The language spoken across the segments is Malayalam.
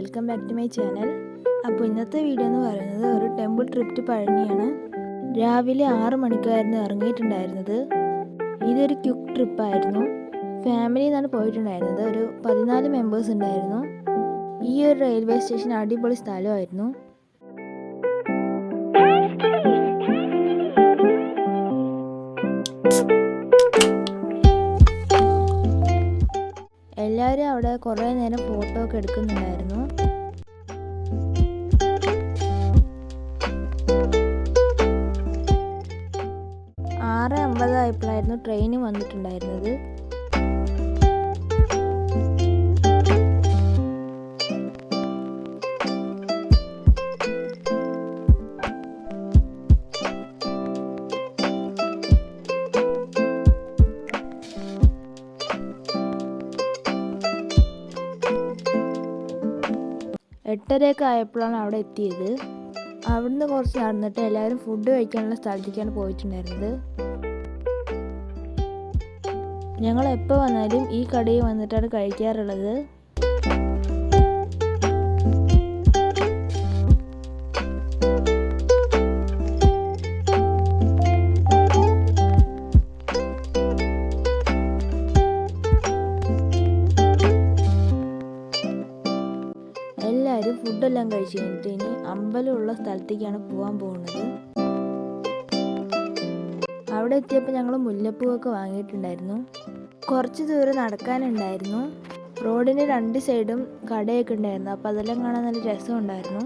Welcome back to my channel. അപ്പോൾ ഇന്നത്തെ വീഡിയോ എന്ന് പറയുന്നത് ഒരു ടെമ്പിൾ ട്രിപ്പ് ടു പഴനിയാണ്. രാവിലെ 6 മണിക്കായിരുന്നു ഇറങ്ങിയിട്ടുണ്ടായിരുന്നത്. ഇതൊരു ക്വിക്ക് ട്രിപ്പായിരുന്നു. ഫാമിലിയിൽ നിന്നാണ് പോയിട്ടുണ്ടായിരുന്നത്. ഒരു 14 മെമ്പേഴ്സ് ഉണ്ടായിരുന്നു. ഈ ഒരു റെയിൽവേ സ്റ്റേഷൻ അടിപൊളി സ്ഥലമായിരുന്നു. എല്ലാവരും അവിടെ കുറേ നേരം ഫോട്ടോ ഒക്കെ എടുക്കുന്നുണ്ടായിരുന്നു. ആറ് 50 ആയപ്പോഴായിരുന്നു ട്രെയിൻ വന്നിട്ടുണ്ടായിരുന്നത്. എട്ടരയൊക്കെ ആയപ്പോഴാണ് അവിടെ എത്തിയത്. അവിടുന്ന് കുറച്ച് നടന്നിട്ട് എല്ലാവരും ഫുഡ് കഴിക്കാനുള്ള സ്ഥലത്തേക്കാണ് പോയിട്ടുണ്ടായിരുന്നത്. ഞങ്ങൾ എപ്പോൾ വന്നാലും ഈ കടയിൽ വന്നിട്ടാണ് കഴിക്കാറുള്ളത്. എല്ലാവരും ഫുഡെല്ലാം കഴിച്ച് കഴിഞ്ഞിട്ട് ഇനി അമ്പലമുള്ള സ്ഥലത്തേക്കാണ് പോകാൻ പോകുന്നത്. അവിടെ എത്തിയപ്പോൾ ഞങ്ങൾ മുല്ലപ്പൂവൊക്കെ വാങ്ങിയിട്ടുണ്ടായിരുന്നു. കുറച്ച് ദൂരം നടക്കാനുണ്ടായിരുന്നു. റോഡിന് 2 സൈഡും കടയൊക്കെ ഉണ്ടായിരുന്നു. അപ്പോൾ അതെല്ലാം കാണാൻ നല്ല രസമുണ്ടായിരുന്നു.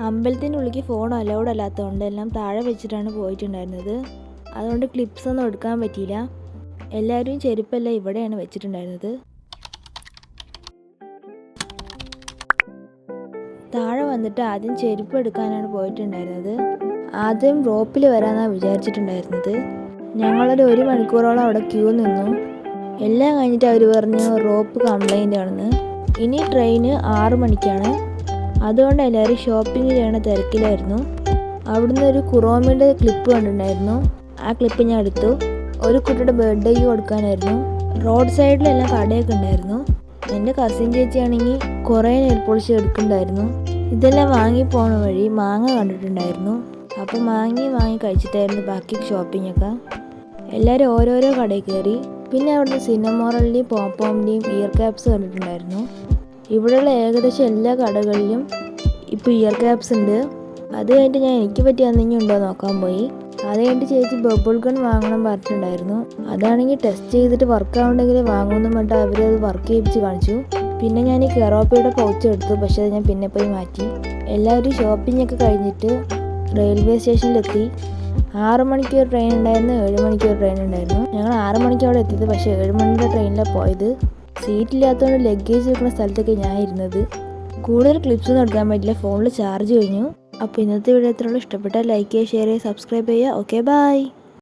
അമ്പലത്തിൻ്റെ ഉള്ളിലേക്ക് ഫോൺ അലൗഡ് അല്ലാത്തതുകൊണ്ട് എല്ലാം താഴെ വെച്ചിട്ടാണ് പോയിട്ടുണ്ടായിരുന്നത്. അതുകൊണ്ട് ക്ലിപ്സ് ഒന്നും എടുക്കാൻ പറ്റിയില്ല. എല്ലാവരും ചെരുപ്പെല്ലാം ഇവിടെയാണ് വെച്ചിട്ടുണ്ടായിരുന്നത്. താഴെ വന്നിട്ട് ആദ്യം ചെരുപ്പ് എടുക്കാനാണ് പോയിട്ടുണ്ടായിരുന്നത്. ആദ്യം റോപ്പിൽ വരാനാണ് വിചാരിച്ചിട്ടുണ്ടായിരുന്നത്. ഞങ്ങളൊരു 1 മണിക്കൂറോളം അവിടെ ക്യൂ നിന്നു. എല്ലാം കഴിഞ്ഞിട്ട് അവർ പറഞ്ഞു റോപ്പ് കംപ്ലൈൻ്റ് ആണെന്ന്. ഇനി ട്രെയിന് 6 മണിക്കാണ്. അതുകൊണ്ട് എല്ലാവരും ഷോപ്പിംഗ് ചെയ്യണ തിരക്കിലായിരുന്നു. അവിടുന്ന് ഒരു കുറോമിയുടെ ക്ലിപ്പ് കണ്ടിട്ടുണ്ടായിരുന്നു. ആ ക്ലിപ്പ് ഞാൻ എടുത്തു. ഒരു കുട്ടിയുടെ ബർത്ത്ഡേക്ക് കൊടുക്കാനായിരുന്നു. റോഡ് സൈഡിലെല്ലാം കടയൊക്കെ ഉണ്ടായിരുന്നു. എൻ്റെ കസിൻ ചേച്ചിയാണെങ്കിൽ കുറേ നെയിൽ പോളിഷ് എടുക്കുന്നുണ്ടായിരുന്നു. ഇതെല്ലാം വാങ്ങി പോണ വഴി മാങ്ങ കണ്ടിട്ടുണ്ടായിരുന്നു. അപ്പോൾ വാങ്ങി കഴിച്ചിട്ടായിരുന്നു ബാക്കി ഷോപ്പിംഗ് ഒക്കെ. എല്ലാവരും ഓരോരോ കടയിൽ കയറി. പിന്നെ അവിടുന്ന് സിനിമോറലിൻ്റെയും പോംപോമിൻ്റെയും ഇയർ ക്യാപ്സ് കണ്ടിട്ടുണ്ടായിരുന്നു. ഇവിടെയുള്ള ഏകദേശം എല്ലാ കടകളിലും ഇപ്പോൾ ഇയർ ക്യാപ്സ് ഉണ്ട്. അത് കഴിഞ്ഞിട്ട് ഞാൻ എനിക്ക് പറ്റിയ എന്തെങ്കിലും ഉണ്ടോ നോക്കാൻ പോയി. അത് കഴിഞ്ഞിട്ട് ചേച്ചി ബബിൾ ഗൺ വാങ്ങണം പറഞ്ഞിട്ടുണ്ടായിരുന്നു. അതാണെങ്കിൽ ടെസ്റ്റ് ചെയ്തിട്ട് വർക്ക് ആവുണ്ടെങ്കിൽ വാങ്ങുമെന്ന് പറഞ്ഞിട്ട് അവരത് വർക്ക് ചെയ്യിപ്പിച്ച് കാണിച്ചു. പിന്നെ ഞാൻ ഈ കെറോപ്പയുടെ പൗച്ച് എടുത്തു. പക്ഷേ അത് ഞാൻ പിന്നെ പോയി മാറ്റി. എല്ലാവരും ഷോപ്പിംഗ് ഒക്കെ കഴിഞ്ഞിട്ട് റെയിൽവേ സ്റ്റേഷനിലെത്തി. 6 മണിക്ക് ഒരു ട്രെയിൻ ഉണ്ടായിരുന്നു, 7 മണിക്ക് ഒരു ട്രെയിൻ ഉണ്ടായിരുന്നു. ഞങ്ങൾ 6 മണിക്ക് അവിടെ എത്തിയത്. പക്ഷേ 7 മണിയുടെ ട്രെയിനിലാണ് പോയത്. സീറ്റില്ലാത്തതുകൊണ്ട് ലഗേജ് വെക്കുന്ന സ്ഥലത്തൊക്കെ ഞാൻ ഇരുന്നത്. കൂടുതൽ ക്ലിപ്സ് ഒന്നും എടുക്കാൻ പറ്റില്ല, ഫോണിൽ ചാർജ് കഴിഞ്ഞു. അപ്പോൾ ഇന്നത്തെ വീഡിയോ ഇത്രയുള്ളൂ. ഇഷ്ടപ്പെട്ടാൽ ലൈക്ക് ചെയ്യുക, ഷെയർ ചെയ്യുക, സബ്സ്ക്രൈബ് ചെയ്യുക. Okay, by.